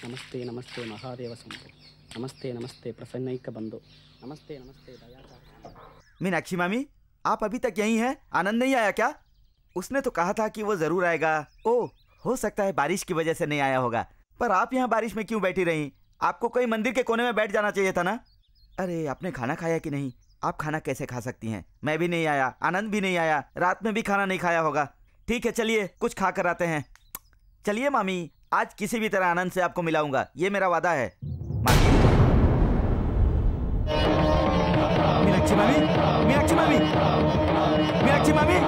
नमस्ते नमस्ते महादेव शंभो, नमस्ते नमस्ते प्रसन्नैक बंधु, नमस्ते नमस्ते दया। मीनाक्षी मामी, आप अभी तक यहीं हैं? आनंद नहीं आया क्या? उसने तो कहा था कि वो जरूर आएगा। ओह, हो सकता है बारिश की वजह से नहीं आया होगा। पर आप यहाँ बारिश में क्यों बैठी रही? आपको कोई मंदिर के कोने में बैठ जाना चाहिए था ना। अरे, आपने खाना खाया कि नहीं? आप खाना कैसे खा सकती हैं? मैं भी नहीं आया, आनंद भी नहीं आया, रात में भी खाना नहीं खाया होगा। ठीक है, चलिए कुछ खा कर आते हैं। चलिए मामी, आज किसी भी तरह आनंद से आपको मिलाऊंगा, ये मेरा वादा है। मामी, मीनाक्षी मामी, मीनाक्षी मामी, मीनाक्षी मामी।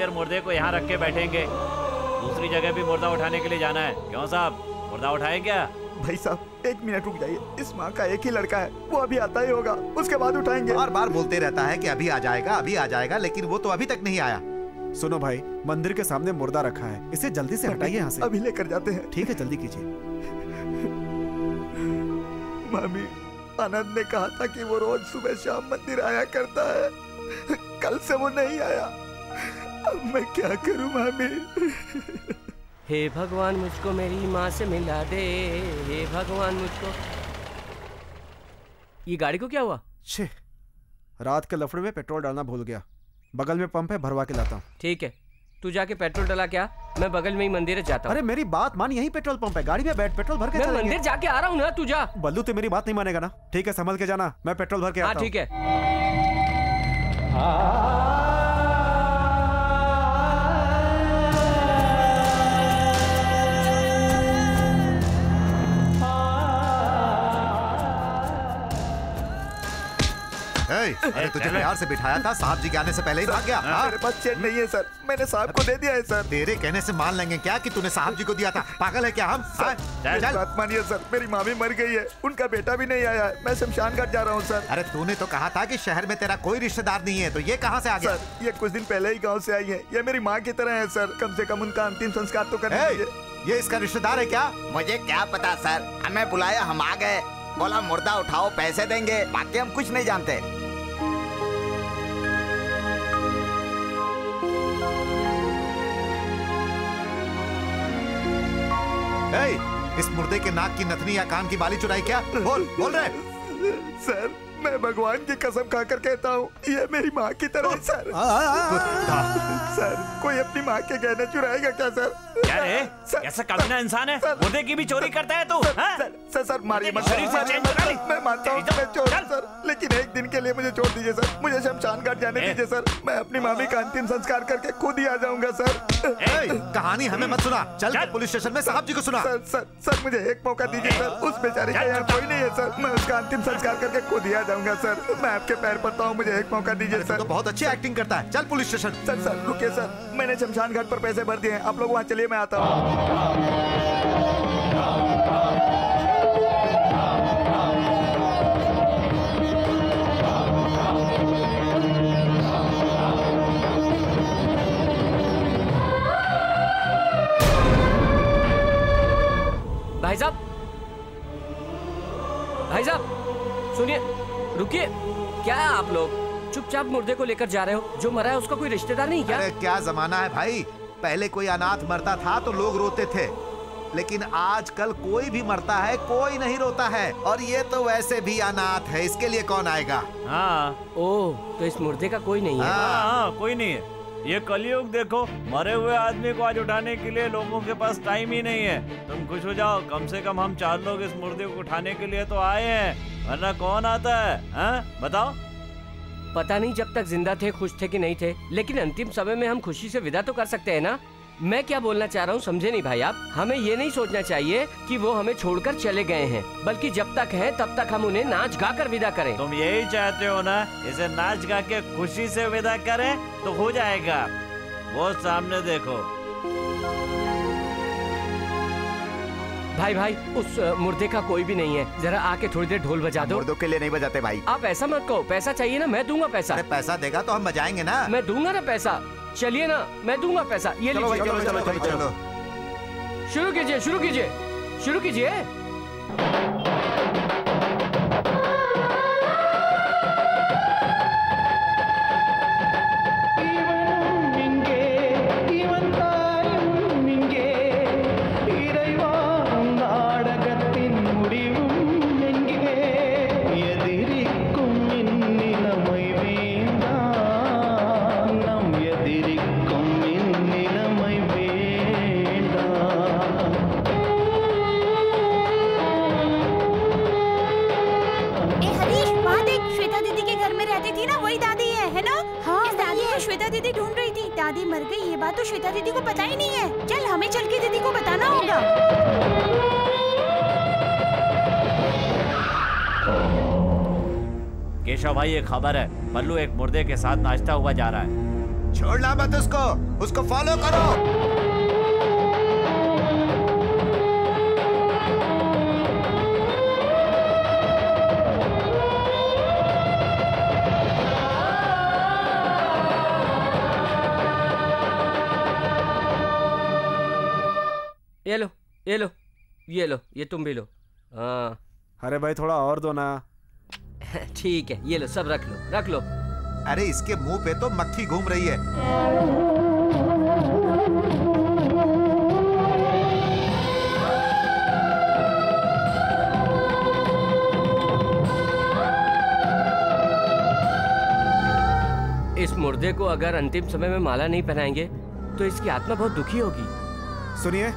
मुर्दे को यहाँ रख के बैठेंगे? दूसरी जगह भी मुर्दा उठाने के लिए जाना है। क्यों साहब, मुर्दा उठाए क्या? भाई साहब, 1 मिनट रुक जाइए। इस माँ का एक ही लड़का है, वो अभी आता ही होगा, उसके बाद उठाएंगे। बार बार बोलते रहता है कि अभी आ जाएगा, अभी आ जाएगा, लेकिन वो तो अभी तक नहीं आया। सुनो भाई, मंदिर के सामने मुर्दा रखा है, इसे जल्दी से हटाइए यहाँ से। अभी लेकर जाते हैं। ठीक है, जल्दी कीजिए। मामी, आनंद ने कहा था कि वो रोज सुबह शाम मंदिर आया करता है। कल से वो नहीं आया। अब मैं क्या करूं मामी? हे भगवान, मुझको मेरी माँ से मिला दे। हे भगवान, मुझको। ये गाड़ी को क्या हुआ? छे, रात के लफड़े में पेट्रोल डालना भूल गया। बगल में पंप है, भरवा के लाता हूँ। ठीक है, तू जाके पेट्रोल डाला क्या? मैं बगल में ही मंदिर जाता हूँ। अरे मेरी बात मान, यही पेट्रोल पंप है, गाड़ी में बैठ, पेट्रोल भर के मैं मंदिर जाके आ रहा हूँ ना, तू जा। बल्लू, तू मेरी बात नहीं मानेगा ना? ठीक है, संभल के जाना, मैं पेट्रोल भर के आता हूँ। ठीक है। अरे तुझे प्यार से बिठाया था, साहब जी के आने से पहले ही भाग गया। मेरे पास चेक नहीं है सर, मैंने साहब को दे दिया है सर। तेरे कहने से मान लेंगे क्या कि तूने साहब जी को दिया था? पागल है क्या हम? बात मानिए सर, मेरी माँ भी मर गई है, उनका बेटा भी नहीं आया है, मैं शमशान घाट जा रहा हूँ सर। अरे तूने तो कहा था कि शहर में तेरा कोई रिश्तेदार नहीं है, तो ये कहाँ से आ गया? सर, ये कुछ दिन पहले ही गाँव से आई है, ये मेरी माँ की तरह है सर, कम से कम उनका अंतिम संस्कार तो करना चाहिए। ये इसका रिश्तेदार है क्या? मुझे क्या पता सर, हमें बुलाया, हम आ गए, बोला मुर्दा उठाओ, पैसे देंगे, बाकी हम कुछ नहीं जानते। इस मुर्दे के नाक की नथनी या कान की बाली चुराई क्या? बोल रहे। सर, मैं भगवान की कसम खाकर कहता हूँ, ये मेरी माँ की तरह है सर। सर, कोई अपनी माँ के गहने चुराएगा क्या सर? क्या रे? ऐसा कमीना इंसान है, मुर्दे की भी चोरी करता है तू? सर मारिए मत। मैं मानता हूँ मैं चोर हूँ सर, लेकिन एक दिन के लिए मुझे छोड़ दीजिए सर, मुझे शमशान घाट जाने दीजिए सर, मैं अपनी मामी का अंतिम संस्कार करके खुद ही आ जाऊंगा सर। कहानी हमें मत सुना, चल पुलिस स्टेशन में साहब जी को सुना। सर मुझे एक मौका दीजिए सर, उस बेचारे का यहाँ कोई नहीं है सर, मैं उसका अंतिम संस्कार करके खुद ही आ जाऊंगा सर, मैं आपके पैर पड़ता हूँ, मुझे एक मौका दीजिए सर। तो बहुत अच्छी एक्टिंग करता है, चल पुलिस स्टेशन। सर रुकिए सर, मैंने शमशान घाट पर पैसे भर दिए हैं, आप लोग वहाँ चलिए, मैं आता हूँ। भाई साहब, भाई साहब सुनिए, रुकिए। क्या है आप लोग चुपचाप मुर्दे को लेकर जा रहे हो? जो मरा है उसका कोई रिश्तेदार नहीं क्या? अरे क्या जमाना है भाई, पहले कोई अनाथ मरता था तो लोग रोते थे, लेकिन आजकल कोई भी मरता है कोई नहीं रोता है, और ये तो वैसे भी अनाथ है, इसके लिए कौन आएगा? हाँ। ओह, तो इस मुर्दे का कोई नहीं है? हाँ, कोई नहीं है। ये कलयुग देखो, मरे हुए आदमी को आज उठाने के लिए लोगों के पास टाइम ही नहीं है। तुम खुश हो जाओ, कम से कम हम 4 लोग इस मुर्दे को उठाने के लिए तो आए हैं, वरना कौन आता है? हाँ बताओ। पता नहीं जब तक जिंदा थे खुश थे कि नहीं थे, लेकिन अंतिम समय में हम खुशी से विदा तो कर सकते हैं ना। मैं क्या बोलना चाह रहा हूँ समझे नहीं भाई आप? हमें ये नहीं सोचना चाहिए कि वो हमें छोड़कर चले गए हैं, बल्कि जब तक हैं तब तक हम उन्हें नाच गा कर विदा करें। तुम यही चाहते हो ना, इसे नाच गा के खुशी से विदा करें तो हो जाएगा। वो सामने देखो। भाई उस मुर्दे का कोई भी नहीं है, जरा आके थोड़ी देर ढोल बजा दो। मुर्दों के लिए नहीं बजाते भाई। आप ऐसा मत कहो, पैसा चाहिए ना, मैं दूंगा पैसा। अरे पैसा देगा तो हम बजाएंगे ना। मैं दूंगा ना पैसा। चलिए ना, मैं दूंगा पैसा। ये चलो भाई, लीजिए। चलो चलो चलो। शुरू कीजिए, शुरू कीजिए, शुरू कीजिए। दादी मर गई ये बात तो श्वेता दीदी को पता ही नहीं है। चल हमें चल के दीदी को बताना होगा। केशव भाई, ये खबर है, बल्लू एक मुर्दे के साथ नाचता हुआ जा रहा है। छोड़ना मत उसको फॉलो करो। ये लो, ये लो, ये लो, ये तुम भी लो। हाँ। अरे भाई थोड़ा और दो ना। ठीक है, ये लो, सब रख लो, रख लो। अरे इसके मुंह पे तो मक्खी घूम रही है। इस मुर्दे को अगर अंतिम समय में माला नहीं पहनाएंगे तो इसकी आत्मा बहुत दुखी होगी। सुनिए,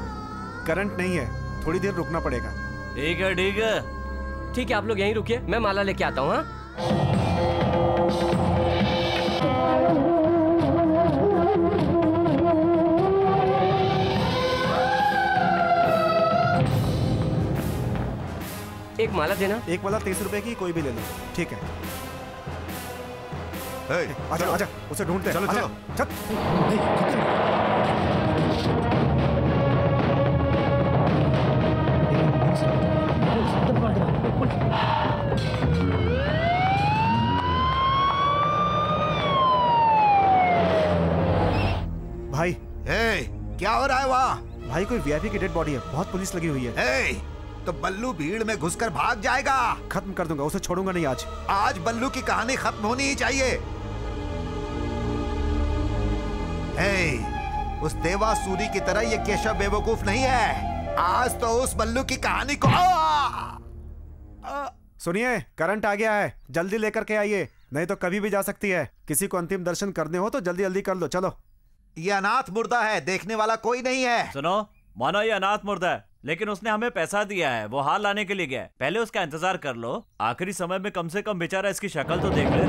करंट नहीं है, थोड़ी देर रुकना पड़ेगा। ठीक है ठीक है ठीक है, आप लोग यहीं रुकिए, मैं माला लेके आता हूँ। हाँ, एक माला देना। एक माला 30 रुपए की, कोई भी ले लो। ठीक है। आजा आजा, उसे ढूंढते हैं। चलो आजा, चलो चल। भाई क्या हो रहा है वहाँ? भाई कोई वीआईपी की डेड बॉडी है, बहुत पुलिस लगी हुई है। तो बल्लू भीड़ में घुसकर भाग जाएगा। खत्म कर दूंगा, उसे छोड़ूंगा नहीं आज। आज बल्लू की कहानी खत्म होनी ही चाहिए। उस देवासूरी की तरह ये केशव बेवकूफ नहीं है। आज तो उस बल्लू की कहानी को सुनिए, करंट आ गया है, जल्दी लेकर के आइए, नहीं तो कभी भी जा सकती है। किसी को अंतिम दर्शन करने हो तो जल्दी जल्दी कर लो। चलो। ये अनाथ मुर्दा है, देखने वाला कोई नहीं है। सुनो, मानो ये अनाथ मुर्दा है, लेकिन उसने हमें पैसा दिया है, वो हार लाने के लिए गया है। पहले उसका इंतजार कर लो, आखिरी समय में कम से कम बेचारा इसकी शक्ल तो देख ले।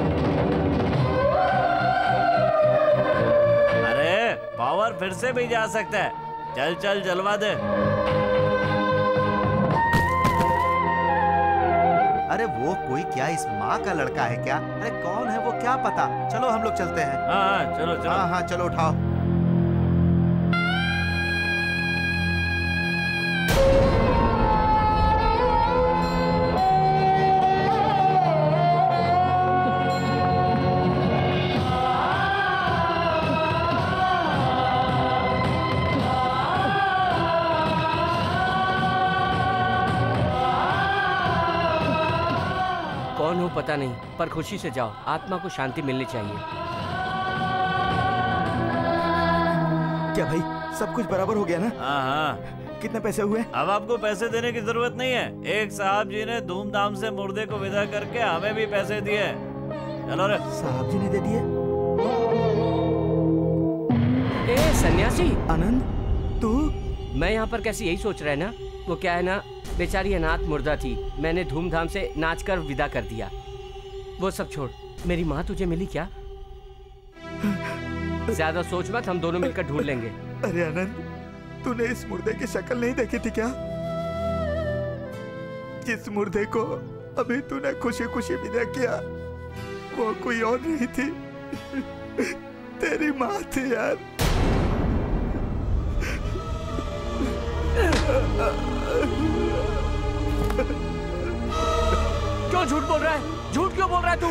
अरे पावर फिर से भी जा सकता है। चल चल जलवा दे। अरे वो कोई क्या इस माँ का लड़का है क्या? अरे कौन है वो, क्या पता। चलो हम लोग चलते हैं। हाँ चलो चलो। हाँ चलो उठाओ। कौन हो पता नहीं, पर खुशी से जाओ, आत्मा को शांति मिलनी चाहिए। क्या भाई सब कुछ बराबर हो गया ना? हाँ हाँ। कितने पैसे हुए? अब आपको पैसे देने की जरूरत नहीं है। एक साहब जी ने धूमधाम से मुर्दे को विदा करके हमें भी पैसे दिए। चलो रे। साहब जी ने दे दिए? ए सन्यासी आनंद, तू? मैं यहाँ पर कैसे, यही सोच रहा है ना। वो क्या है ना, बेचारी अनाथ मुर्दा थी, मैंने धूमधाम से नाचकर विदा कर दिया। वो सब छोड़, मेरी माँ तुझे मिली क्या? ज्यादा सोच मत, हम दोनों मिलकर ढूंढ लेंगे। अरे आनंद, तूने इस मुर्दे की शक्ल नहीं देखी थी क्या? जिस मुर्दे को अभी तूने खुशी खुशी विदा किया, वो कोई और नहीं थी, तेरी माँ थी यार। क्यों झूठ बोल रहा है? झूठ क्यों बोल रहा है तू?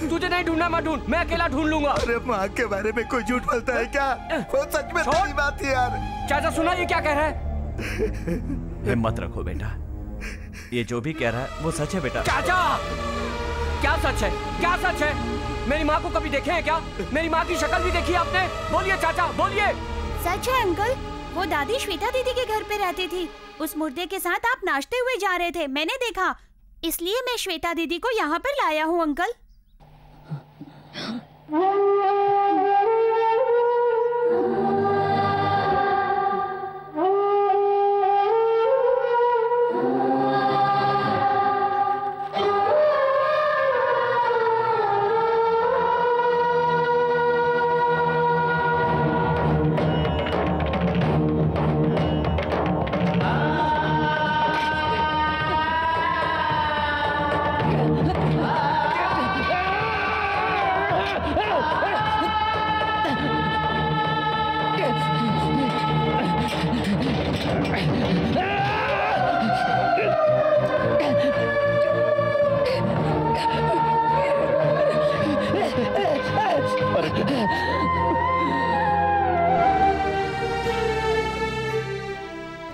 तुझे नहीं ढूंढना मत ढूंढ, मैं अकेला ढूंढ लूंगा। अरे माँ के बारे में कोई झूठ बोलता है क्या? वो सच में तेरी बात है यार। चाचा सुना ये क्या कह रहा है? हिम्मत रखो बेटा, ये जो भी कह रहा है वो सच है बेटा। चाचा क्या सच है? क्या सच है? मेरी माँ को कभी देखे हैं क्या? मेरी माँ की शक्ल भी देखी आपने? बोलिए चाचा बोलिए। सच है अंकल, वो दादी श्वेता दीदी के घर पे रहती थी। उस मुर्दे के साथ आप नाचते हुए जा रहे थे, मैंने देखा, इसलिए मैं श्वेता दीदी को यहाँ पर लाया हूँ अंकल।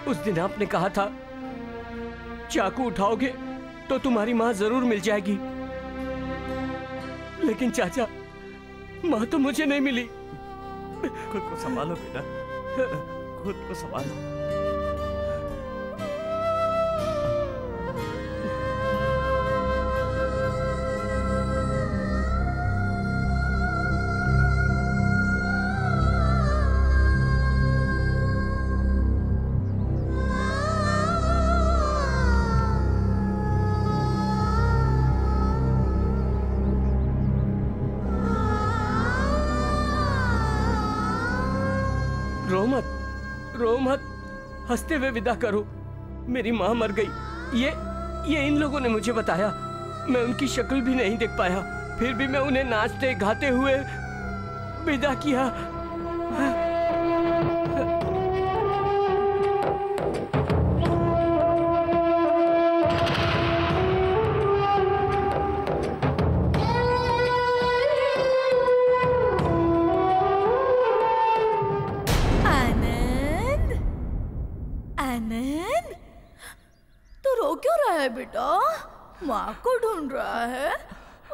उस दिन आपने कहा था चाकू उठाओगे तो तुम्हारी माँ जरूर मिल जाएगी, लेकिन चाचा माँ तो मुझे नहीं मिली। खुद को संभालो बेटा, खुद को संभालो। रो मत, हंसते हुए विदा करो। मेरी माँ मर गई, ये इन लोगों ने मुझे बताया। मैं उनकी शक्ल भी नहीं देख पाया, फिर भी मैं उन्हें नाचते गाते हुए विदा किया। बेटा माँ को ढूंढ रहा है,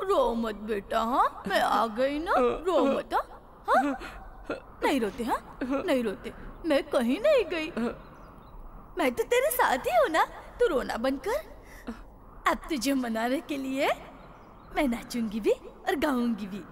रो मत बेटा। हाँ मैं आ गई ना, रो मत। हाँ नहीं रोते, हाँ नहीं रोते, मैं कहीं नहीं गई, मैं तो तेरे साथ ही हूँ ना। तू रोना बंद कर। अब तुझे मनाने के लिए मैं नाचूंगी भी और गाऊंगी भी।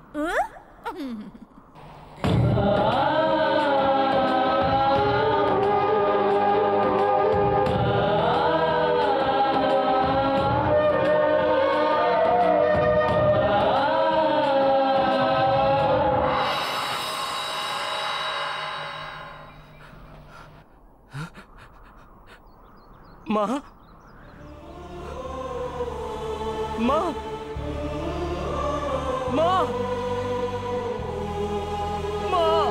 माँ, माँ, माँ, माँ,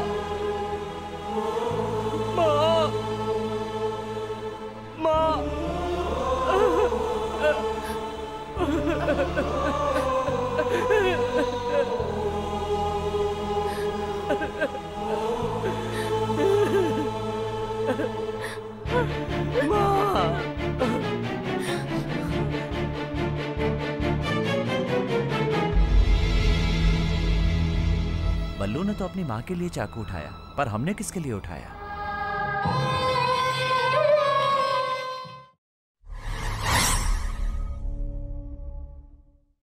माँ, माँ। बल्लू ने तो अपनी माँ के लिए चाकू उठाया, पर हमने किसके लिए उठाया?